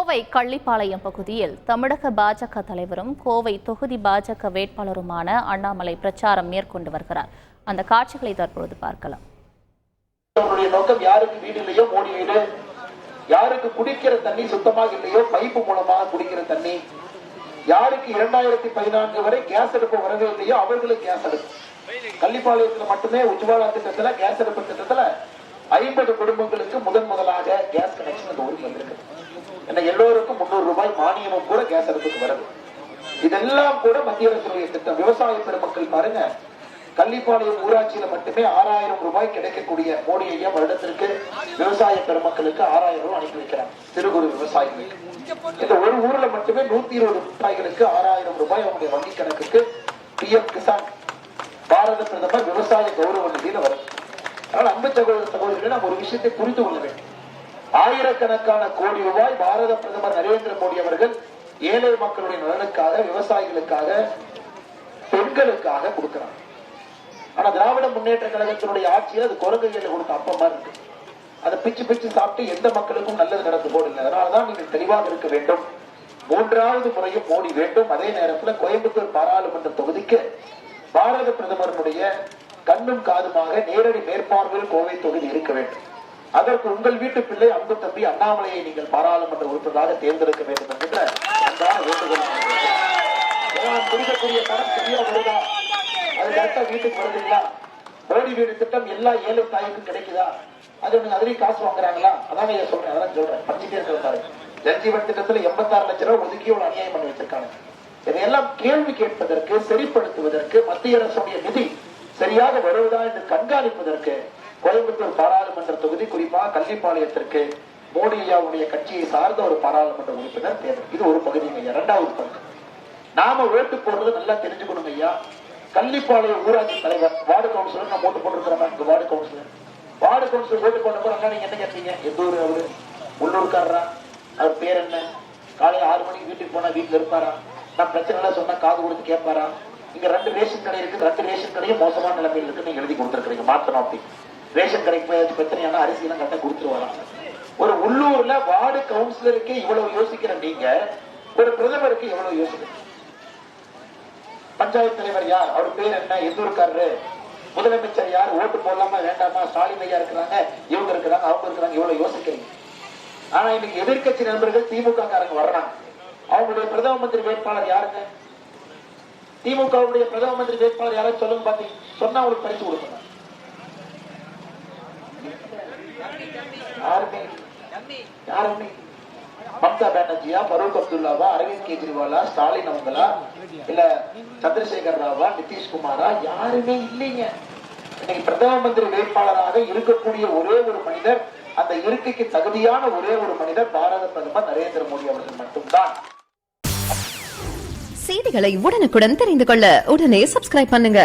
கோவை கள்ளிப்பாளையம் பகுதியில் தமிழக பாஜக தலைவரும் கோவை தொகுதி பாஜக வேட்பாளருமான அண்ணாமலை பிரச்சாரம் மேற்கொண்டு வருகிறார். அந்த காட்சிகளை தற்பொழுது பார்க்கலாம். நோக்கம் யாருக்கு வீடு இல்லையோ மோடி வீடு, யாருக்கு குடிக்கிற தண்ணி சுத்தமாக இல்லையோ பைப்பு மூலமாக குடிக்கிற தண்ணி, யாருக்கு 2014 வரை கேஸ் அடுப்பு வரவே இல்லையோ அவர்களுக்கு கேஸ் அடுப்பு. கள்ளிப்பாளையத்தில் மட்டுமே உஜ்வாலா திட்டத்துல கேஸ் அடுப்பு திட்டத்துல 50 குடும்பங்களுக்கு முதலாக கேஸ் கனெக்ஷன் ஊருக்கு வந்திருக்கு. எல்லோருக்கும் 300 ரூபாய் மானியமும் கூட கேஸ் அடுப்புக்கு வருது. இதெல்லாம் கூட மத்திய அரசுடைய திட்டம். விவசாய பெருமக்கள் பாருங்க, கள்ளிப்பாளையம் ஊராட்சியில மட்டுமே 6000 ரூபாய் கிடைக்கக்கூடிய மோடி ஐயா வருடத்திற்கு விவசாய பெருமக்களுக்கு 6000 ரூபாய் அனுப்பி வைக்கிறாங்க. சிறு குறு விவசாயிகளுக்கு இந்த ஒரு ஊர்ல மட்டுமே 120 விவசாயிகளுக்கு 6000 ரூபாய் அவங்களுடைய வங்கி கணக்குக்கு பிஎம் கிசான் பாரத பிரதமர் விவசாய கௌரவ நிதியில வரும். அதனால அன்பு சகோதரர்களை நாம் ஒரு விஷயத்தை புரிந்து கொள்ள வேண்டும். ஆயிரக்கணக்கான கோடி ரூபாய் பாரத பிரதமர் நரேந்திர மோடி அவர்கள் ஏழை மக்களுடைய நலனுக்காக, விவசாயிகளுக்காக, பெண்களுக்காக கொடுக்கிறார். ஆனா திராவிட முன்னேற்ற கழகத்தினுடைய ஆட்சியில் அது குரங்கையில கொடுத்த அப்பமா இருக்கு. அதை பிச்சு பிச்சு சாப்பிட்டு எந்த மக்களுக்கும் நல்லது நடந்து போடல. அதனாலதான் நீங்கள் தெளிவாக இருக்க வேண்டும். 3வது முறையும் மோடி வேண்டும். அதே நேரத்தில் கோயம்புத்தூர் பாராளுமன்ற தொகுதிக்கு பாரத பிரதமருடைய கண்ணும் காதுமாக நேரடி மேற்பார்வையில் கோவை தொகுதி இருக்க வேண்டும். அதற்கு உங்கள் வீட்டு பிள்ளை அன்பு தம்பி அண்ணாமலையை நீங்கள் பாராளுமன்ற உறுப்பினராக தேர்ந்தெடுக்க வேண்டும் என்கின்ற அன்பான வேண்டுகோள். கொடுக்கக்கூடிய பணம் சரியா வருதா, அது கரெக்டா வீட்டுக்கு வருதுங்களா, மோடி வீடு திட்டம் எல்லா ஏழை தாய்க்கும் கிடைக்குதா, அது அதுலயும் காசு வாங்குறாங்களா, அதான் சொல்றேன். அதெல்லாம் சொல்றேன், படிச்சுட்டே இருக்கிறாரு. ஜல்ஜீவன் திட்டத்துல 86 லட்சம் ரூபாய் ஒதுக்கி ஒரு அநியாயம் பண்ணி வச்சிருக்காங்க. இதையெல்லாம் கேள்வி கேட்பதற்கு, சரிப்படுத்துவதற்கு, மத்திய அரசுடைய நிதி சரியாக வருவதா என்று கண்காணிப்பதற்கு கோயம்புத்தூர் பாராளுமன்ற தொகுதி, குறிப்பாக கள்ளிப்பாளையத்திற்கு மோடி ஐயாவுடைய கட்சியை சார்ந்த ஒரு பாராளுமன்ற உறுப்பினர் தேவை. இது ஒரு பகுதி. 2வது பகுதி, நாம ஓட்டு போடுறது நல்லா தெரிஞ்சுக்கணும் ஐயா. கள்ளிப்பாளையம் ஊராட்சி தலைவர், வார்டு கவுன்சிலர் நான் ஓட்டு போட்டுருக்கிறேன். வார்டு கவுன்சிலர் ஓட்டு போட்ட நீங்க என்ன கேட்டீங்க, எந்த ஊர் அவரு, உள்ளூர்காரரா, அவர் பேர் என்ன, காலையில் 6 மணிக்கு வீட்டுக்கு போனா வீட்டுல இருப்பாரா, நான் பிரச்சனை எல்லாம் சொன்னா காது கொடுத்து கேட்பாரா, இங்க 2 ரேஷன் கடை இருக்கு, 2 ரேஷன் கடையும் மோசமான நிலைமையில் இருக்கு, நீங்க எழுதி கொடுத்துருக்கீங்க, மாத்தணும். அப்படி ரேஷன் கடைக்கு போய் பிரச்சனையான அரிசி எல்லாம் கட்ட கொடுத்துருவாங்க. ஒரு உள்ளூர்ல வார்டு கவுன்சிலருக்கு இவ்வளவு யோசிக்கிற நீங்க ஒரு பிரதமருக்கு எவ்வளவு யோசிக்கிறீங்க? பஞ்சாயத்து தலைவர் யார், அவர் பேர் என்ன, எந்த ஊருக்காரரு, முதலமைச்சர் யார், ஓட்டு போடலாமா வேண்டாமா, ஸ்டாலின் ஐயா இருக்கிறாங்க, இவங்க இருக்கிறாங்க, அவங்க இருக்கிறாங்க, இவ்வளவு யோசிக்கிறீங்க. ஆனா இன்னைக்கு எதிர்கட்சி நண்பர்கள் திமுக காரங்க வர்றாங்க. அவங்களுடைய பிரதம மந்திரி வேட்பாளர் யாருங்க, திமுகவுடைய பிரதம மந்திரி வேட்பாளர் யாரும் சொல்லுங்க பாத்தீங்க, சொன்னா அவங்களுக்கு பரிசு கொடுக்கணும். மம்தா பானர்ஜியா, பரூக் அப்துல்லாவா, அரவிந்த் கெஜ்ரிவாலா, ஸ்டாலின் அவங்களா, இல்ல சந்திரசேகர் ராவா, நிதிஷ்குமாரா, யாருமே இல்லைங்க. இன்னைக்கு பிரதம மந்திரி வேட்பாளராக இருக்கக்கூடிய ஒரே ஒரு மனிதர், அந்த இருக்கைக்கு தகுதியான ஒரே ஒரு மனிதர் பாரத பிரதமர் நரேந்திர மோடி அவர்கள் மட்டும்தான். செய்திகளை உடனுக்குடன் தெரிந்து கொள்ள உடனே சப்ஸ்கிரைப் பண்ணுங்க.